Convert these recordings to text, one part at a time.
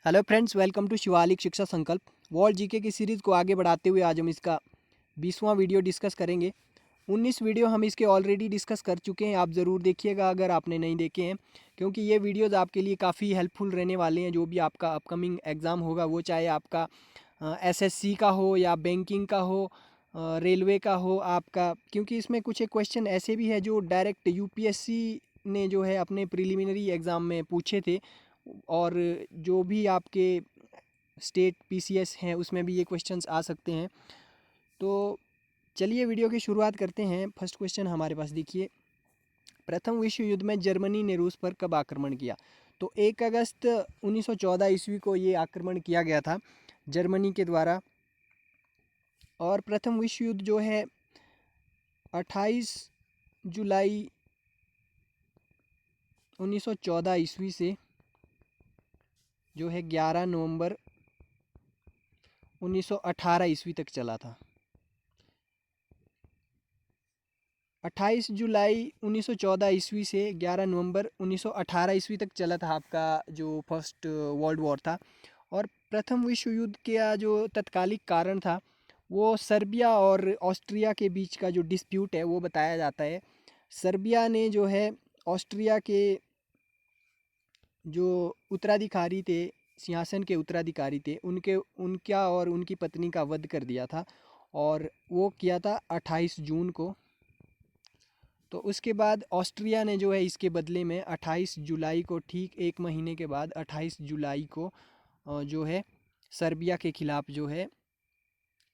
Hello friends, welcome to Shivalik Shiksha Sankalp. World GK की series को आगे बढ़ाते हुए आज हम इसका 20वां वीडियो डिस्कस करेंगे। 19 वीडियो हम इसके ऑलरेडी डिस्कस कर चुके हैं, आप ज़रूर देखिएगा अगर आपने नहीं देखे हैं, क्योंकि ये वीडियोज़ आपके लिए काफ़ी हेल्पफुल रहने वाले हैं। जो भी आपका अपकमिंग एग्ज़ाम होगा, वो चाहे आपका एसएससी का हो या बैंकिंग का हो, रेलवे का हो आपका, क्योंकि इसमें कुछ एक क्वेश्चन ऐसे भी है जो डायरेक्ट यूपीएससी ने जो है अपने प्रिलिमिनरी एग्ज़ाम में पूछे थे, और जो भी आपके स्टेट पीसीएस हैं उसमें भी ये क्वेश्चंस आ सकते हैं। तो चलिए वीडियो की शुरुआत करते हैं। फर्स्ट क्वेश्चन हमारे पास देखिए, प्रथम विश्व युद्ध में जर्मनी ने रूस पर कब आक्रमण किया? तो 1 अगस्त 1914 ईस्वी को ये आक्रमण किया गया था जर्मनी के द्वारा। और प्रथम विश्व युद्ध जो है 28 जुलाई 1914 ईस्वी से जो है 11 नवंबर 1918 ईस्वी तक चला था। 28 जुलाई 1914 ईस्वी से 11 नवंबर 1918 ईस्वी तक चला था आपका जो फर्स्ट वर्ल्ड वॉर था। और प्रथम विश्व युद्ध का जो तत्कालिक कारण था, वो सर्बिया और ऑस्ट्रिया के बीच का जो डिस्प्यूट है वो बताया जाता है। सर्बिया ने जो है ऑस्ट्रिया के जो उत्तराधिकारी थे, सिंहासन के उत्तराधिकारी थे, उनका और उनकी पत्नी का वध कर दिया था, और वो किया था 28 जून को। तो उसके बाद ऑस्ट्रिया ने जो है इसके बदले में 28 जुलाई को, ठीक एक महीने के बाद 28 जुलाई को जो है सर्बिया के खिलाफ जो है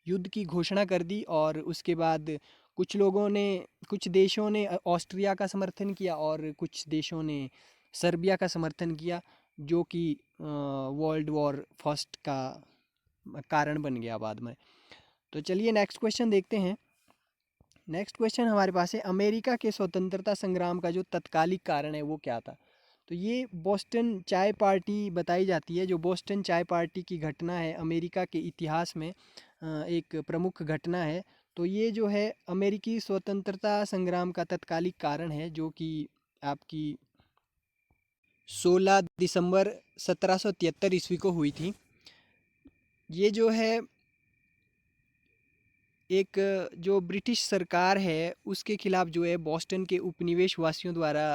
युद्ध की घोषणा कर दी। और उसके बाद कुछ देशों ने ऑस्ट्रिया का समर्थन किया और कुछ देशों ने सर्बिया का समर्थन किया, जो कि वर्ल्ड वॉर फर्स्ट का कारण बन गया बाद में। तो चलिए नेक्स्ट क्वेश्चन देखते हैं। नेक्स्ट क्वेश्चन हमारे पास है, अमेरिका के स्वतंत्रता संग्राम का जो तत्कालिक कारण है वो क्या था? तो ये बोस्टन चाय पार्टी बताई जाती है। जो बोस्टन चाय पार्टी की घटना है अमेरिका के इतिहास में एक प्रमुख घटना है। तो ये जो है अमेरिकी स्वतंत्रता संग्राम का तत्कालिक कारण है, जो कि आपकी 16 दिसंबर 1773 ईस्वी को हुई थी। ये जो है एक जो ब्रिटिश सरकार है उसके खिलाफ जो है बोस्टन के उपनिवेश वासियों द्वारा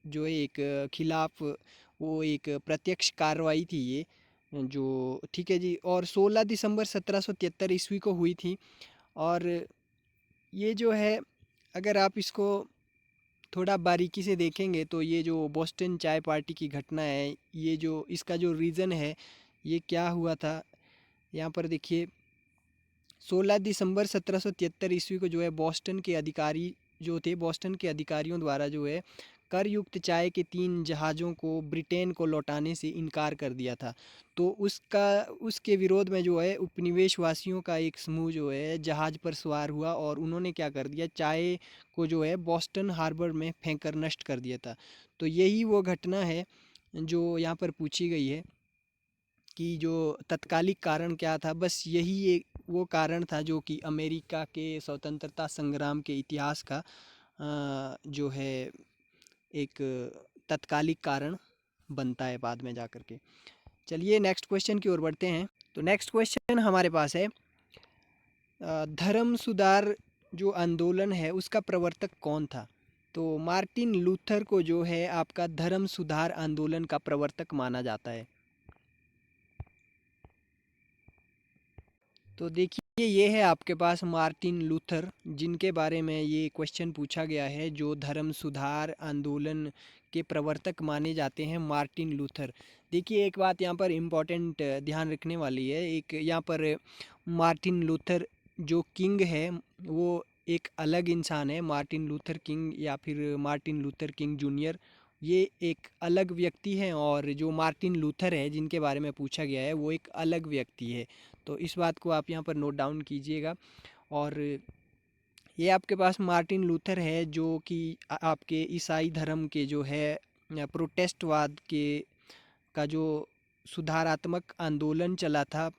जो है एक खिलाफ वो एक प्रत्यक्ष कार्रवाई थी ये, जो ठीक है जी। और 16 दिसंबर 1773 ईस्वी को हुई थी। और ये जो है, अगर आप इसको थोड़ा बारीकी से देखेंगे तो ये जो बोस्टन चाय पार्टी की घटना है, ये जो इसका जो रीज़न है ये क्या हुआ था, यहाँ पर देखिए 16 दिसंबर 1773 ईस्वी को जो है बोस्टन के अधिकारी जो थे, बोस्टन के अधिकारियों द्वारा जो है कर युक्त चाय के 3 जहाज़ों को ब्रिटेन को लौटाने से इनकार कर दिया था। तो उसके विरोध में जो है उपनिवेश वासियों का एक समूह जो है जहाज़ पर सवार हुआ, और उन्होंने क्या कर दिया, चाय को जो है बोस्टन हार्बर में फेंक कर नष्ट कर दिया था। तो यही वो घटना है जो यहाँ पर पूछी गई है कि जो तत्कालिक कारण क्या था। बस यही एक वो कारण था जो कि अमेरिका के स्वतंत्रता संग्राम के इतिहास का जो है एक तत्कालिक कारण बनता है बाद में जा कर के। चलिए नेक्स्ट क्वेश्चन की ओर बढ़ते हैं। तो नेक्स्ट क्वेश्चन हमारे पास है, धर्म सुधार जो आंदोलन है उसका प्रवर्तक कौन था? तो मार्टिन लूथर को जो है आपका धर्म सुधार आंदोलन का प्रवर्तक माना जाता है। तो देखिए ये है आपके पास मार्टिन लूथर, जिनके बारे में ये क्वेश्चन पूछा गया है, जो धर्म सुधार आंदोलन के प्रवर्तक माने जाते हैं, मार्टिन लूथर। देखिए एक बात यहाँ पर इम्पोर्टेंट ध्यान रखने वाली है, एक यहाँ पर मार्टिन लूथर जो किंग है वो एक अलग इंसान है। मार्टिन लूथर किंग या फिर मार्टिन लूथर किंग जूनियर, ये एक अलग व्यक्ति है, और जो मार्टिन लूथर है जिनके बारे में पूछा गया है वो एक अलग व्यक्ति है। तो इस बात को आप यहाँ पर नोट डाउन कीजिएगा। और ये आपके पास मार्टिन लूथर है जो कि आपके ईसाई धर्म के जो है प्रोटेस्टवाद के का जो सुधारात्मक आंदोलन चला था,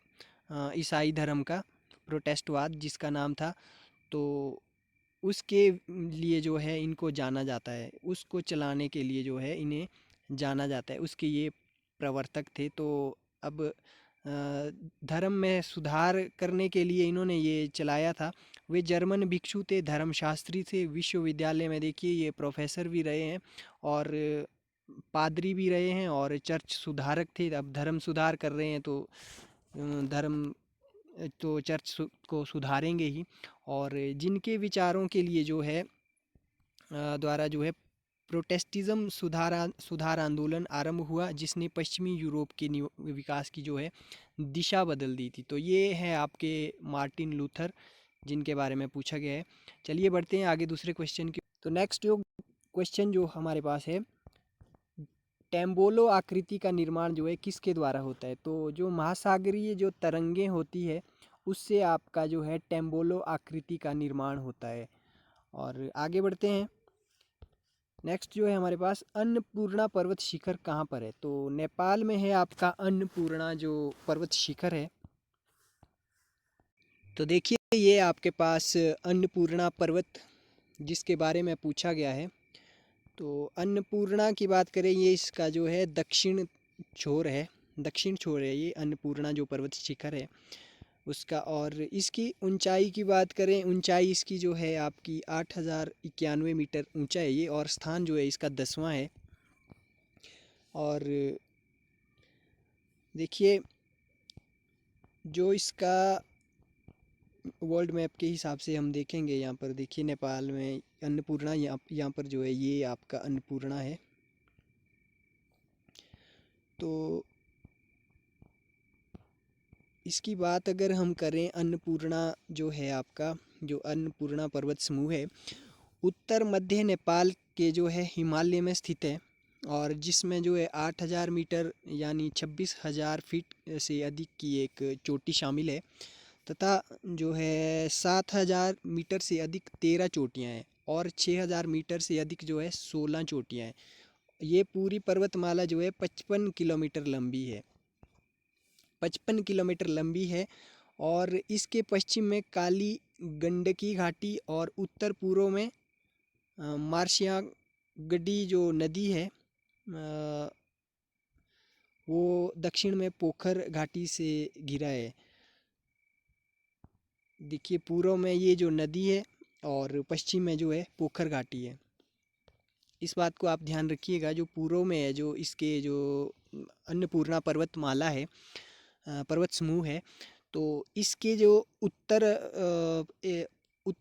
ईसाई धर्म का प्रोटेस्टवाद जिसका नाम था, तो उसके लिए जो है इनको जाना जाता है, उसको चलाने के लिए जो है इन्हें जाना जाता है, उसके ये प्रवर्तक थे। तो अब धर्म में सुधार करने के लिए इन्होंने ये चलाया था। वे जर्मन भिक्षु थे, धर्मशास्त्री थे, विश्वविद्यालय में देखिए ये प्रोफेसर भी रहे हैं और पादरी भी रहे हैं और चर्च सुधारक थे। अब धर्म सुधार कर रहे हैं तो धर्म तो चर्च को सुधारेंगे ही। और जिनके विचारों के लिए जो है द्वारा जो है प्रोटेस्टिज्म सुधार आंदोलन आरंभ हुआ, जिसने पश्चिमी यूरोप के विकास की जो है दिशा बदल दी थी। तो ये है आपके मार्टिन लूथर, जिनके बारे में पूछा गया है। चलिए बढ़ते हैं आगे दूसरे क्वेश्चन की। तो नेक्स्ट जो क्वेश्चन जो हमारे पास है, टेम्बोलो आकृति का निर्माण जो है किसके द्वारा होता है? तो जो महासागरीय जो तरंगें होती है उससे आपका जो है टेम्बोलो आकृति का निर्माण होता है। और आगे बढ़ते हैं। नेक्स्ट जो है हमारे पास, अन्नपूर्णा पर्वत शिखर कहाँ पर है? तो नेपाल में है आपका अन्नपूर्णा जो पर्वत शिखर है। तो देखिए ये आपके पास अन्नपूर्णा पर्वत जिसके बारे में पूछा गया है। तो अन्नपूर्णा की बात करें, ये इसका जो है दक्षिण छोर है ये अन्नपूर्णा जो पर्वत शिखर है उसका। और इसकी ऊंचाई की बात करें, ऊंचाई इसकी जो है आपकी 8,091 मीटर ऊंचा है ये, और स्थान जो है इसका 10वां है। और देखिए जो इसका वर्ल्ड मैप के हिसाब से हम देखेंगे, यहाँ पर देखिए नेपाल में अन्नपूर्णा, यहाँ पर जो है ये आपका अन्नपूर्णा है। तो इसकी बात अगर हम करें, अन्नपूर्णा जो है आपका, जो अन्नपूर्णा पर्वत समूह है उत्तर मध्य नेपाल के जो है हिमालय में स्थित है, और जिसमें जो है 8,000 मीटर यानी 26,000 फीट से अधिक की एक चोटी शामिल है, तथा जो है 7,000 मीटर से अधिक 13 चोटियाँ हैं, और 6,000 मीटर से अधिक जो है 16 चोटियाँ हैं। ये पूरी पर्वतमाला जो है 55 किलोमीटर लंबी है, 55 किलोमीटर लंबी है। और इसके पश्चिम में काली गंडकी घाटी, और उत्तर पूर्व में मार्शियांगडी जो नदी है, वो दक्षिण में पोखर घाटी से घिरा है। देखिए पूर्व में ये जो नदी है और पश्चिम में जो है पोखर घाटी है। इस बात को आप ध्यान रखिएगा। जो पूर्व में है, जो इसके जो अन्नपूर्णा पर्वतमाला है, पर्वत समूह है, तो इसके जो उत्तर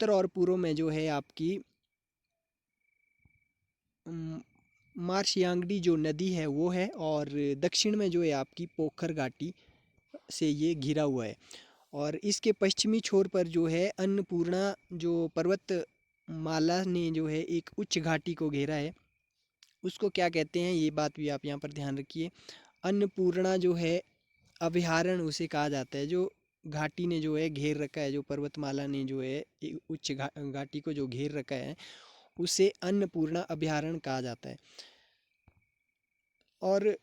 और पूर्व में जो है आपकी मार्शियांगडी जो नदी है वो है, और दक्षिण में जो है आपकी पोखर घाटी से ये घिरा हुआ है। और इसके पश्चिमी छोर पर जो है अन्नपूर्णा जो पर्वत माला ने जो है एक उच्च घाटी को घेरा है, उसको क्या कहते हैं ये बात भी आप यहाँ पर ध्यान रखिए। अन्नपूर्णा जो है अभयारण्य उसे कहा जाता है, जो घाटी ने जो है घेर रखा है, जो पर्वतमाला ने जो है उच्च घाटी को जो घेर रखा है उसे अन्नपूर्णा अभयारण्य कहा जाता है। और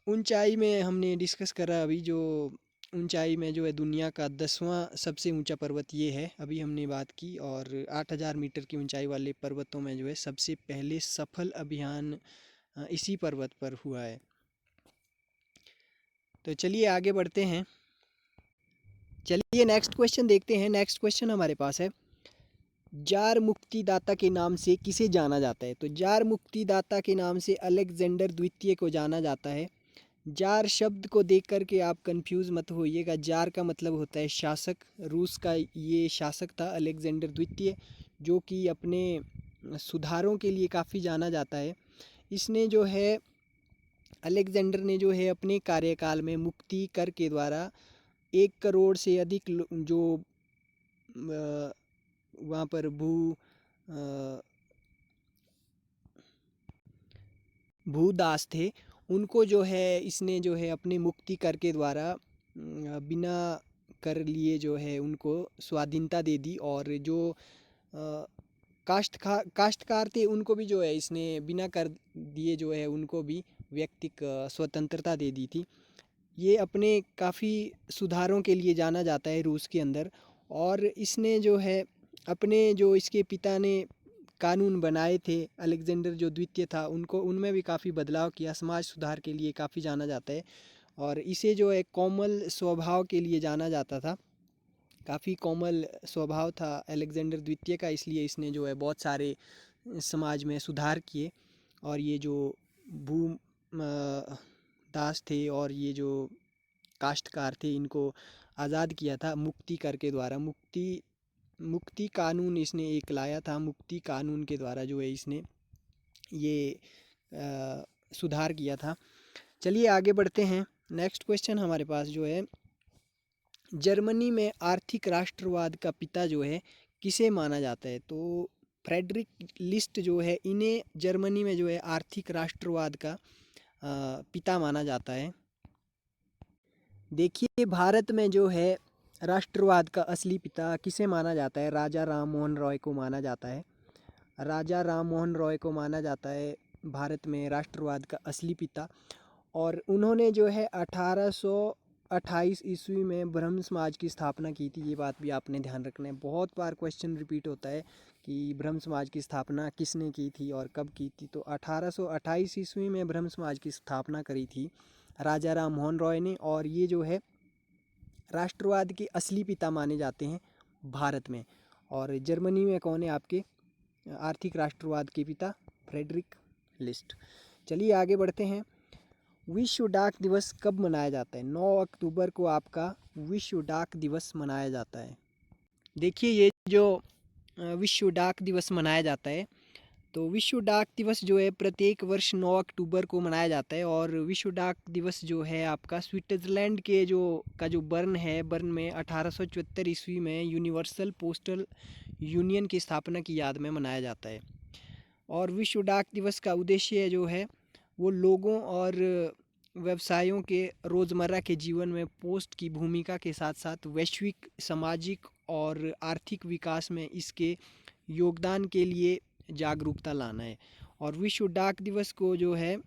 ऊंचाई में हमने डिस्कस करा अभी, जो ऊंचाई में जो है दुनिया का 10वां सबसे ऊंचा पर्वत ये है, अभी हमने बात की। और 8,000 मीटर की ऊंचाई वाले पर्वतों में जो है सबसे पहले सफल अभियान इसी पर्वत पर हुआ है। तो चलिए आगे बढ़ते हैं। चलिए नेक्स्ट क्वेश्चन देखते हैं। नेक्स्ट क्वेश्चन हमारे पास है, जार मुक्तिदाता के नाम से किसे जाना जाता है? तो जार मुक्तिदाता के नाम से अलेक्जेंडर द्वितीय को जाना जाता है। जार शब्द को देख कर के आप कंफ्यूज मत होइएगा। जार का मतलब होता है शासक। रूस का ये शासक था अलेक्जेंडर द्वितीय, जो कि अपने सुधारों के लिए काफ़ी जाना जाता है। इसने जो है, अलेक्जेंडर ने जो है अपने कार्यकाल में मुक्ति कर के द्वारा 1 करोड़ से अधिक जो वहाँ पर भूदास थे, उनको जो है इसने जो है अपने मुक्ति कर के द्वारा बिना कर लिए जो है उनको स्वाधीनता दे दी। और जो काश्तकार थे उनको भी जो है इसने बिना कर दिए जो है उनको भी व्यक्तिक स्वतंत्रता दे दी थी। ये अपने काफ़ी सुधारों के लिए जाना जाता है रूस के अंदर। और इसने जो है अपने जो इसके पिता ने कानून बनाए थे, अलेक्जेंडर जो द्वितीय था, उनको उनमें भी काफ़ी बदलाव किया, समाज सुधार के लिए काफ़ी जाना जाता है। और इसे जो है कोमल स्वभाव के लिए जाना जाता था। काफ़ी कोमल स्वभाव था अलेक्जेंडर द्वितीय का, इसलिए इसने जो है बहुत सारे समाज में सुधार किए। और ये जो भू दास थे और ये जो काश्तकार थे, इनको आज़ाद किया था मुक्ति कर के द्वारा। मुक्ति मुक्ति कानून इसने एक लाया था। मुक्ति कानून के द्वारा जो है इसने ये सुधार किया था। चलिए आगे बढ़ते हैं। नेक्स्ट क्वेश्चन हमारे पास जो है, जर्मनी में आर्थिक राष्ट्रवाद का पिता जो है किसे माना जाता है? तो फ्रेडरिक लिस्ट जो है, इन्हें जर्मनी में जो है आर्थिक राष्ट्रवाद का पिता माना जाता है। देखिए भारत में जो है राष्ट्रवाद का असली पिता किसे माना जाता है? राजा राम मोहन रॉय को माना जाता है। राजा राम मोहन रॉय को माना जाता है भारत में राष्ट्रवाद का असली पिता। और उन्होंने जो है 1828 ईस्वी में ब्रह्म समाज की स्थापना की थी। ये बात भी आपने ध्यान रखना है, बहुत बार क्वेश्चन रिपीट होता है कि ब्रह्म समाज की स्थापना किसने की थी और कब की थी। तो 1828 ईस्वी में ब्रह्म समाज की स्थापना करी थी राजा राम मोहन रॉय ने। और ये जो है राष्ट्रवाद के असली पिता माने जाते हैं भारत में। और जर्मनी में कौन है आपके आर्थिक राष्ट्रवाद के पिता? Friedrich List. चलिए आगे बढ़ते हैं। विश्व डाक दिवस कब मनाया जाता है? 9 अक्टूबर को आपका विश्व डाक दिवस मनाया जाता है। देखिए ये जो विश्व डाक दिवस मनाया जाता है, तो विश्व डाक दिवस जो है प्रत्येक वर्ष 9 अक्टूबर को मनाया जाता है। और विश्व डाक दिवस जो है आपका स्विट्ज़रलैंड के जो बर्न है, बर्न में 1874 ईस्वी में यूनिवर्सल पोस्टल यूनियन की स्थापना की याद में मनाया जाता है। और विश्व डाक दिवस का उद्देश्य जो है वो लोगों और व्यवसायों के रोज़मर्रा के जीवन में पोस्ट की भूमिका के साथ साथ वैश्विक सामाजिक और आर्थिक विकास में इसके योगदान के लिए जागरूकता लाना है। और विश्व डाक दिवस को जो है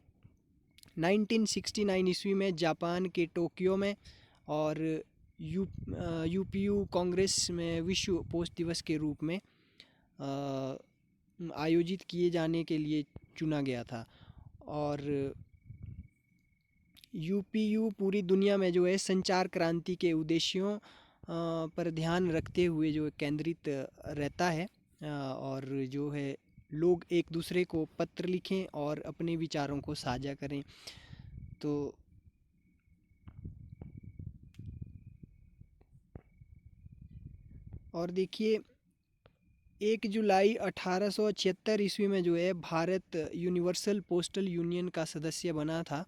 1969 ईस्वी में जापान के टोक्यो में और यूपीयू कांग्रेस में विश्व पोस्ट दिवस के रूप में आयोजित किए जाने के लिए चुना गया था। और यूपीयू पूरी दुनिया में जो है संचार क्रांति के उद्देश्यों पर ध्यान रखते हुए जो केंद्रित रहता है। और जो है लोग एक दूसरे को पत्र लिखें और अपने विचारों को साझा करें। तो और देखिए 1 जुलाई 1876 ईस्वी में जो है भारत यूनिवर्सल पोस्टल यूनियन का सदस्य बना था।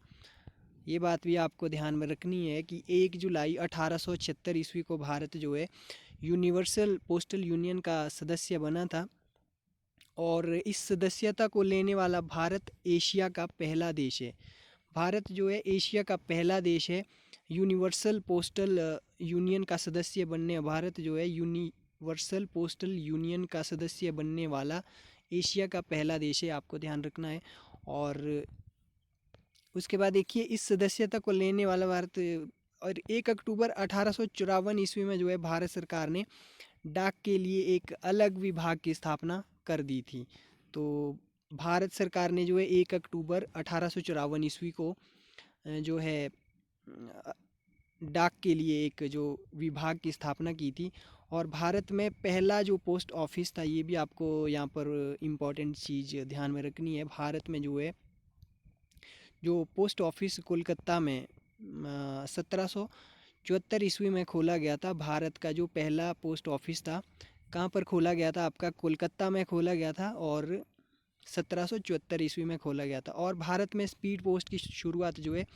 ये बात भी आपको ध्यान में रखनी है कि 1 जुलाई 1876 ईस्वी को भारत जो है यूनिवर्सल पोस्टल यूनियन का सदस्य बना था। और इस सदस्यता को लेने वाला भारत एशिया का पहला देश है। भारत जो है एशिया का पहला देश है यूनिवर्सल पोस्टल यूनियन का सदस्य बनने। भारत जो है यूनिवर्सल पोस्टल यूनियन का सदस्य बनने वाला एशिया का पहला देश है, आपको ध्यान रखना है। और उसके बाद देखिए इस सदस्यता को लेने वाला भारत, और 1 अक्टूबर 1854 ईस्वी में जो है भारत सरकार ने डाक के लिए एक अलग विभाग की स्थापना कर दी थी। तो भारत सरकार ने जो है 1 अक्टूबर 1854 ईस्वी को जो है डाक के लिए एक जो विभाग की स्थापना की थी। और भारत में पहला जो पोस्ट ऑफिस था, ये भी आपको यहाँ पर इम्पोर्टेंट चीज़ ध्यान में रखनी है। भारत में जो है जो पोस्ट ऑफिस कोलकाता में 1774 ईस्वी में खोला गया था। भारत का जो पहला पोस्ट ऑफिस था कहाँ पर खोला गया था? आपका कोलकाता में खोला गया था और 1774 ईस्वी में खोला गया था। और भारत में स्पीड पोस्ट की शुरुआत जो है,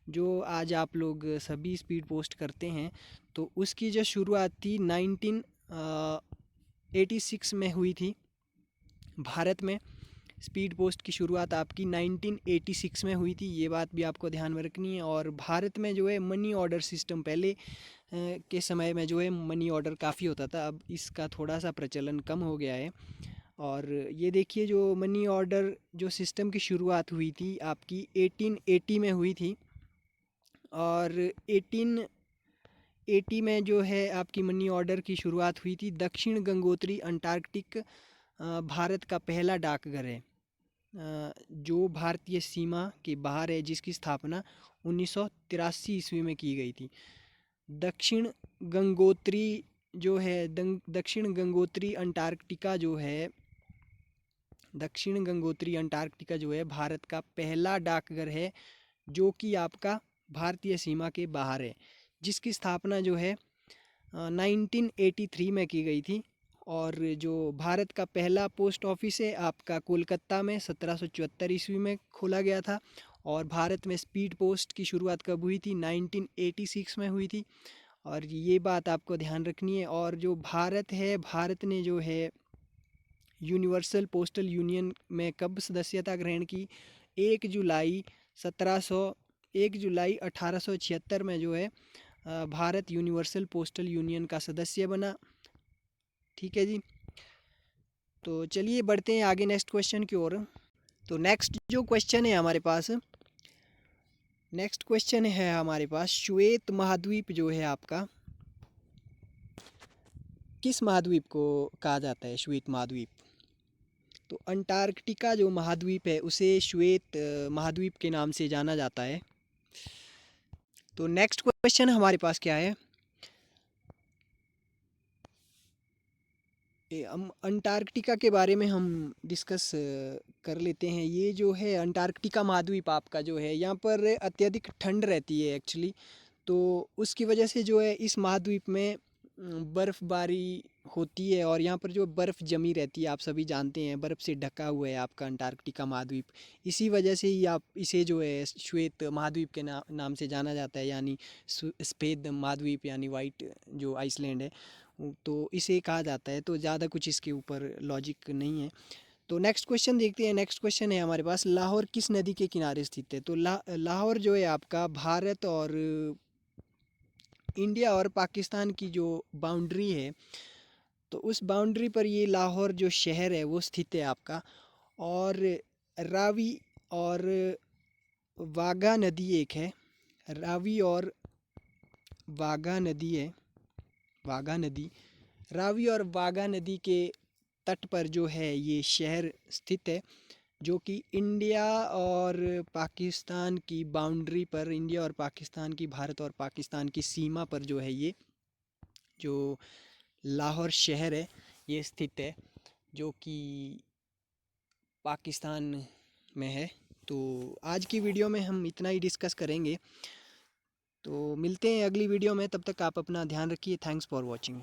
जो आज आप लोग सभी स्पीड पोस्ट करते हैं, तो उसकी जो शुरुआत थी 1986 में हुई थी। भारत में स्पीड पोस्ट की शुरुआत आपकी 1986 में हुई थी, ये बात भी आपको ध्यान में रखनी है। और भारत में जो है मनी ऑर्डर सिस्टम पहले के समय में जो है मनी ऑर्डर काफ़ी होता था, अब इसका थोड़ा सा प्रचलन कम हो गया है। और ये देखिए जो मनी ऑर्डर जो सिस्टम की शुरुआत हुई थी आपकी 1880 में हुई थी। और 1880 में जो है आपकी मनी ऑर्डर की शुरुआत हुई थी। दक्षिण गंगोत्री अंटार्कटिक भारत का पहला डाकघर है। जो भारतीय सीमा के बाहर है, जिसकी स्थापना 1983 ईस्वी में की गई थी। दक्षिण गंगोत्री जो है दक्षिण गंगोत्री अंटार्कटिका जो है दक्षिण गंगोत्री अंटार्कटिका जो है भारत का पहला डाकघर है, जो कि आपका भारतीय सीमा के बाहर है, जिसकी स्थापना जो है 1983 में की गई थी। और जो भारत का पहला पोस्ट ऑफिस है आपका कोलकाता में 1774 ईस्वी में खोला गया था। और भारत में स्पीड पोस्ट की शुरुआत कब हुई थी? 1986 में हुई थी। और ये बात आपको ध्यान रखनी है। और जो भारत है, भारत ने जो है यूनिवर्सल पोस्टल यूनियन में कब सदस्यता ग्रहण की? 1 जुलाई 1876 में जो है भारत यूनिवर्सल पोस्टल यूनियन का सदस्य बना। ठीक है जी, तो चलिए बढ़ते हैं आगे नेक्स्ट क्वेश्चन की ओर। तो नेक्स्ट जो क्वेश्चन है हमारे पास श्वेत महाद्वीप जो है आपका, किस महाद्वीप को कहा जाता है श्वेत महाद्वीप? तो अंटार्कटिका जो महाद्वीप है उसे श्वेत महाद्वीप के नाम से जाना जाता है। तो नेक्स्ट क्वेश्चन हमारे पास क्या है? हम अंटार्कटिका के बारे में हम डिस्कस कर लेते हैं। ये जो है अंटार्कटिका महाद्वीप आपका जो है, यहाँ पर अत्यधिक ठंड रहती है एक्चुअली। तो उसकी वजह से जो है इस महाद्वीप में बर्फ़बारी होती है, और यहाँ पर जो बर्फ़ जमी रहती है, आप सभी जानते हैं बर्फ़ से ढका हुआ है आपका अंटार्कटिका महाद्वीप। इसी वजह से ही आप इसे जो है श्वेत महाद्वीप के नाम से जाना जाता है, यानी सफ़ेद महाद्वीप यानी वाइट जो आइसलैंड है, तो इसे कहा जाता है। तो ज़्यादा कुछ इसके ऊपर लॉजिक नहीं है। तो नेक्स्ट क्वेश्चन देखते हैं। नेक्स्ट क्वेश्चन है हमारे पास, लाहौर किस नदी के किनारे स्थित है? तो लाहौर जो है आपका भारत और इंडिया और पाकिस्तान की जो बाउंड्री है, तो उस बाउंड्री पर ये लाहौर जो शहर है वो स्थित है आपका। और रावी और वाघा नदी एक है, रावी और वाघा नदी है, वाघा नदी, रावी और वाघा नदी के तट पर जो है ये शहर स्थित है, जो कि इंडिया और पाकिस्तान की बाउंड्री पर, इंडिया और पाकिस्तान की, भारत और पाकिस्तान की सीमा पर जो है ये जो लाहौर शहर है ये स्थित है, जो कि पाकिस्तान में है। तो आज की वीडियो में हम इतना ही डिस्कस करेंगे। तो मिलते हैं अगली वीडियो में, तब तक आप अपना ध्यान रखिए। Thanks for watching.